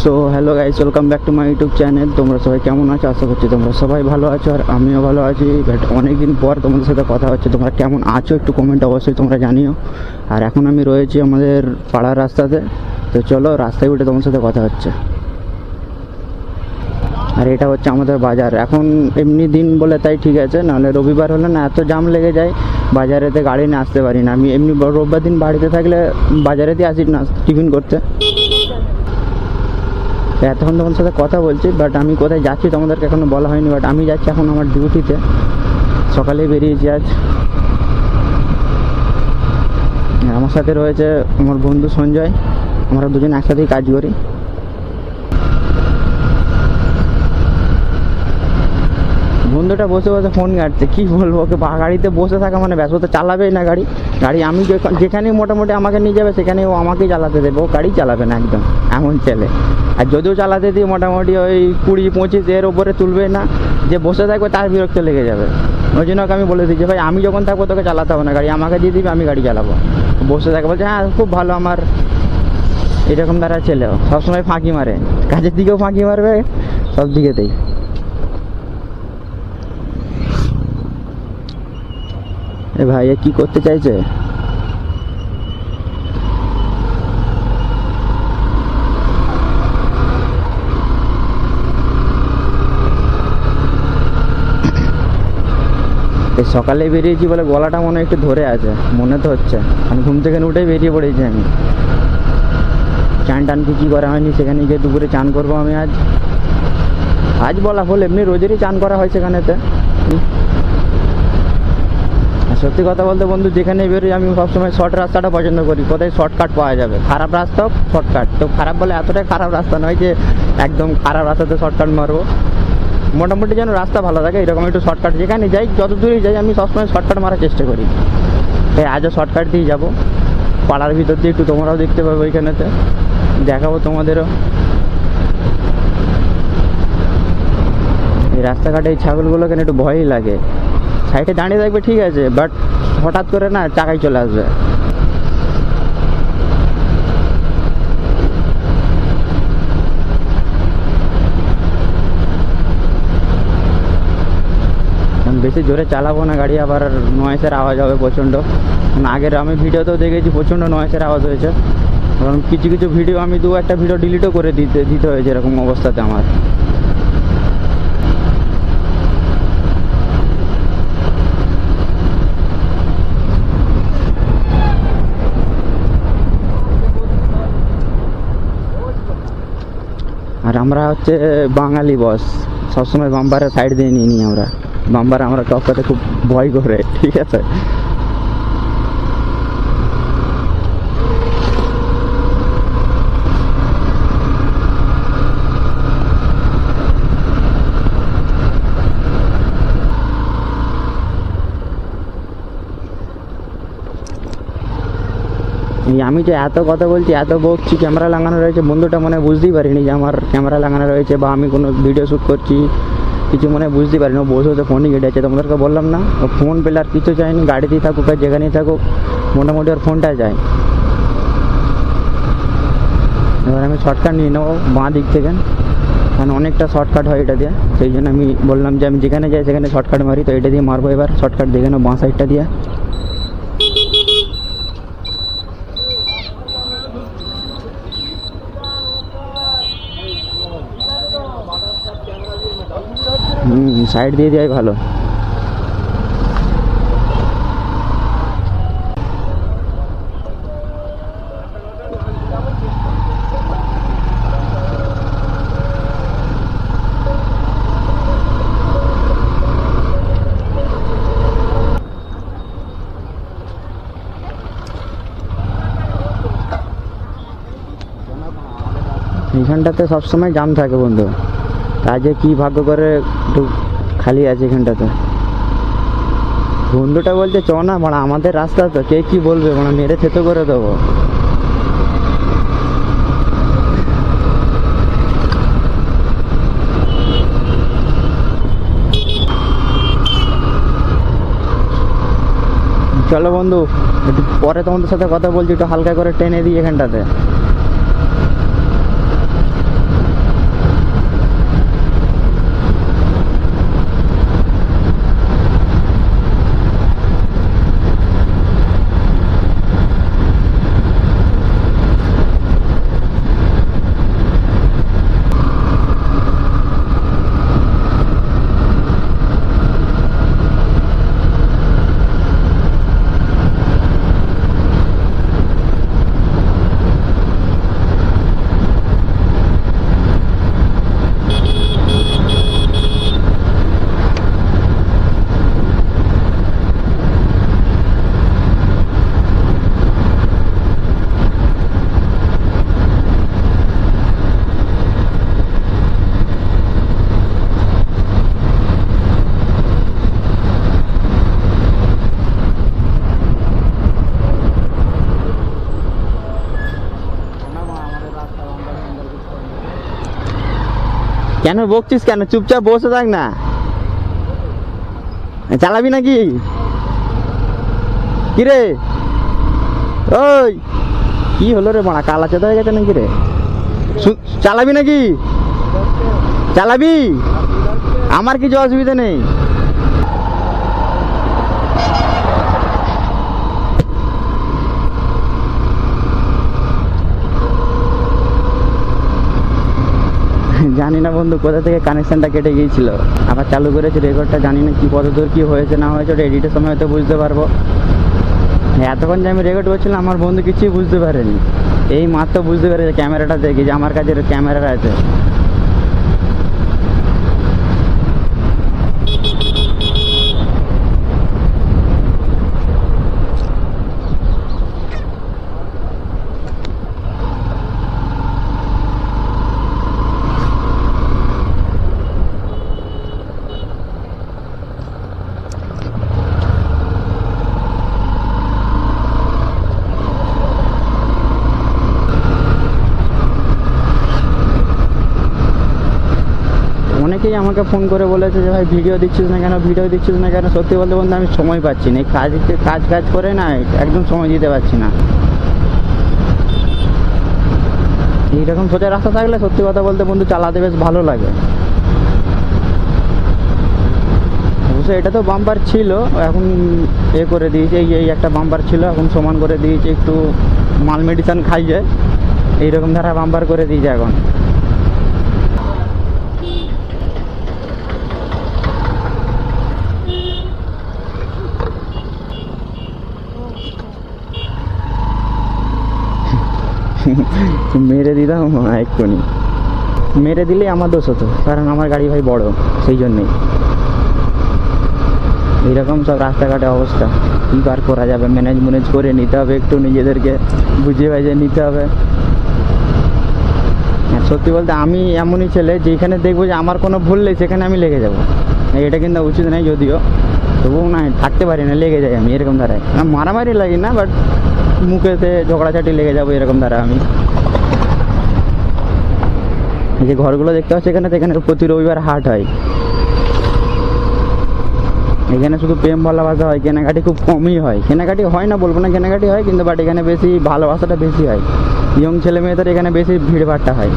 So hello guys, welcome back to my YouTube channel. তোমরা সবাই কেমন আছো? আশা করছি তোমরা সবাই ভালো আছো, আর আমিও ভালো আছি। বাট অনেকদিন পর তোমাদের সাথে কথা হচ্ছে। তোমরা কেমন আছো একটু কমেন্ট অবশ্যই তোমরা জানিও। আর এখন আমি রয়েছি আমাদের পাড়ার রাস্তাতে, তো চলো রাস্তায় উঠে তোমার সাথে কথা হচ্ছে। আর এটা হচ্ছে আমাদের বাজার। এখন এমনি দিন বলে তাই ঠিক আছে, নাহলে রবিবার হলে না এত জাম লেগে যায়, বাজারেতে গাড়ি নিয়ে আসতে পারি না। আমি এমনি রোববার দিন বাড়িতে থাকলে বাজারেতে আসি না টিফিন করতে। এতক্ষণ তোমার সাথে কথা বলছি, বাট আমি কোথায় যাচ্ছি তোমাদেরকে এখনো বলা হয়নি। বাট আমি যাচ্ছি এখন আমার ডিউটিতে, সকালেই বেরিয়েছি আজ। আমার সাথে রয়েছে আমার বন্ধু সঞ্জয়, আমরা দুজন একসাথেই কাজ করি। বন্ধুটা বসে বসে ফোন ঘাটছে, কী বলবো ওকে। গাড়িতে বসে থাকা মানে ব্যাস, ও তো চালাবেই না গাড়ি। গাড়ি আমি যেখানেই মোটামুটি আমাকে নিয়ে যাবে সেখানে ও আমাকেই চালাতে দেবে, ও গাড়ি চালাবে না একদম, এমন ছেলে। আর যদিও চালাতে দিয়ে মোটামুটি ওই 20-25 এর ওপরে তুলবে না, যে বসে থাকবে তার বিরক্ত লেগে যাবে। ওই জন্য ওকে আমি বলে দিচ্ছি, ভাই আমি যখন থাকবো তোকে চালাতে হবে না গাড়ি, আমাকে দিয়ে দিবি, আমি গাড়ি চালাবো। বসে থাকে, বলছে হ্যাঁ খুব ভালো। আমার এরকম দ্বারা ছেলেও সবসময় ফাঁকি মারে, কাজের দিকেও ফাঁকি মারবে, সব দিকেতেই। এ ভাই এ কি করতে চাইছে? সকালে বেরিয়েছি বলে গলাটা মনে হয় একটু ধরে আছে, মনে তো হচ্ছে। আমি ঘুম থেকে উঠেই বেরিয়ে পড়েছি। আমি চান টান কি করা হয়নি, সেখানে গিয়ে দুপুরে চান করবো আমি আজ বলা হল, এমনি রোজেরই চান করা হয় সেখানেতে। সত্যি কথা বলতে বন্ধু, যেখানে বেরোই আমি সবসময় শর্ট রাস্তাটা পছন্দ করি। কোথায় শর্টকাট পাওয়া যাবে, খারাপ রাস্তা হোক শর্টকাট। তো খারাপ বলে এতটাই খারাপ রাস্তা নয় যে একদম খারাপ রাস্তাতে শর্টকাট মারবো। মোটামুটি যেন রাস্তা ভালো থাকে এরকম একটু শর্টকাট, যেখানে যাই যত দূরেই যাই আমি সবসময় শর্টকাট মারার চেষ্টা করি। তাই আজও শর্টকাট দিয়ে যাবো, পাড়ার ভিতর দিয়ে একটু তোমরাও দেখতে পাবে, ওইখানেতে দেখাবো তোমাদেরও। এই রাস্তাঘাটে এই ছাগলগুলো কেন একটু ভয়ই লাগে। সাইডে দাঁড়িয়ে থাকবে ঠিক আছে, বাট হঠাৎ করে না চাকায় চলে আসবে। বেশি জোরে চালাবো না গাড়ি, আবার নয়েসের আওয়াজ হবে প্রচণ্ড। আগের আমি ভিডিওতেও দেখেছি প্রচণ্ড নয়েসের আওয়াজ হয়েছে, কারণ কিছু কিছু ভিডিও আমি একটা ভিডিও ডিলিটও করে দিতে হয়েছে এরকম অবস্থাতে আমার। আর আমরা হচ্ছে বাঙালি বস, সবসময় বাম্পারের সাইড দিয়ে নিয়ে নিই আমরা। বাম্পার আমরা টপকাতে খুব ভয় করে, ঠিক আছে। আমি যে এত কথা বলছি, এত বকছি, ক্যামেরা লাগানো রয়েছে, বন্ধুটা মনে বুঝতেই পারিনি যে আমার ক্যামেরা লাগানো রয়েছে বা আমি কোনো ভিডিও শ্যুট করছি, কিছু মনে বুঝতেই পারিনি। ও বসে বসে ফোনই কেটে আছে। তোমাদেরকে বললাম না, ও ফোন পেলে আর কিছু চাইনি, গাড়িতেই থাকুক আর যেখানেই থাকুক মোটামুটি ওর ফোনটা যায়। এবার আমি শর্টকাট নিয়ে নেবো বাঁ দিক থেকে, কারণ অনেকটা শর্টকাট হয় এটা দিয়ে। সেই জন্য আমি বললাম যে আমি যেখানে যাই সেখানে শর্টকাট মারি, তো এটা দিয়ে মারবো। এবার শর্টকাট দেখে নেবো বাঁ সাইডটা দিয়ে। সাইড দিয়ে দেওয়াই ভালো। এইখানটাতে সবসময় জাম থাকে বন্ধু, আজকে কি ভাগ্য করে একটু খালি আছে এখানটাতে। বন্ধুটা বলছে চ না মানে আমাদের রাস্তা তো, কে কি বলবে মানে মেরে থেতো করে দেবো। চলো বন্ধু, একটু পরে তোমাদের সাথে কথা বলছি, একটু হালকা করে টেনে দিই এখানটাতে। কেন বকছিস কেন? চুপচাপ বসে থাক না। চালাবি নাকি? কিরে ওই কি হলো রে বাড়া, কালা চেতা হয়ে গেছে নাকি রে? চালাবি নাকি? চালাবি? আমার কিছু অসুবিধা নেই। জানি না বন্ধু কোথা থেকে কানেকশনটা কেটে গিয়েছিল, আবার চালু করেছে রেকর্ডটা। জানি না কি কতদূর কি হয়েছে না হয়েছে, ওটা এডিটের সময় হয়তো বুঝতে পারবো। এতক্ষণ যে আমি রেকর্ড করছিলাম আমার বন্ধু কিছুই বুঝতে পারেনি, এই মাত্র বুঝতে পেরেছে ক্যামেরাটা দেখি যে আমার কাছে ক্যামেরা আছে। অনেকেই আমাকে ফোন করে বলেছে যে ভাই ভিডিও দিচ্ছিস না কেন, ভিডিও দিচ্ছিস না কেন। সত্যি বলতে বলতে আমি সময় পাচ্ছি না, এই কাজ কাজ করে না একদম সময় দিতে পারছি না। এইরকম সোজা রাস্তা থাকলে সত্যি কথা বলতে বন্ধু চালাতে বেশ ভালো লাগে। অবশ্য এটা তো বাম্পার ছিল, এখন এ করে দিয়েছে, এই একটা বাম্পার ছিল এখন সমান করে দিয়েছে, একটু মাল মেডিসিন খাইছে এইরকম ধারা বাম্পার করে দিয়েছে এখন। মেরে দিতাম এক্ষুনি, মেরে দিলে আমার দোষ হতো, কারণ আমার গাড়ি ভাই বড়, সেই জন্যেই এইরকম সব রাস্তাঘাটে অবস্থা। কী বার করা যাবে, ম্যানেজ করে নিতে হবে, একটু নিজেদেরকে বুঝিয়ে বাজিয়ে নিতে হবে। আর সত্যি বলতে আমি এমনই ছেলে যেখানে দেখবো যে আমার কোনো ভুল নেই সেখানে আমি লেগে যাবো। এটা কিন্তু উচিত নয় যদিও, তবুও না থাকতে পারি না, লেগে যাই আমি এরকম ধারায়। মারামারি লাগি না, বাট মুখেতে ঝগড়াঝাটি লেগে যাবো এরকম ধারা আমি। এই যে ঘরগুলো দেখতে পাচ্ছি এখানে প্রতি রবিবার হাট হয়। এখানে শুধু প্রেম ভালোবাসা হয়, কেনাকাটি খুব কমই হয়। কেনাকাটি হয় না বলবো না, কেনাকাটি হয়, কিন্তু বাট এখানে বেশি ভালোবাসাটা বেশি হয়। ইয়ং ছেলে মেয়েদের এখানে বেশি ভিড়ভাড়টা হয়।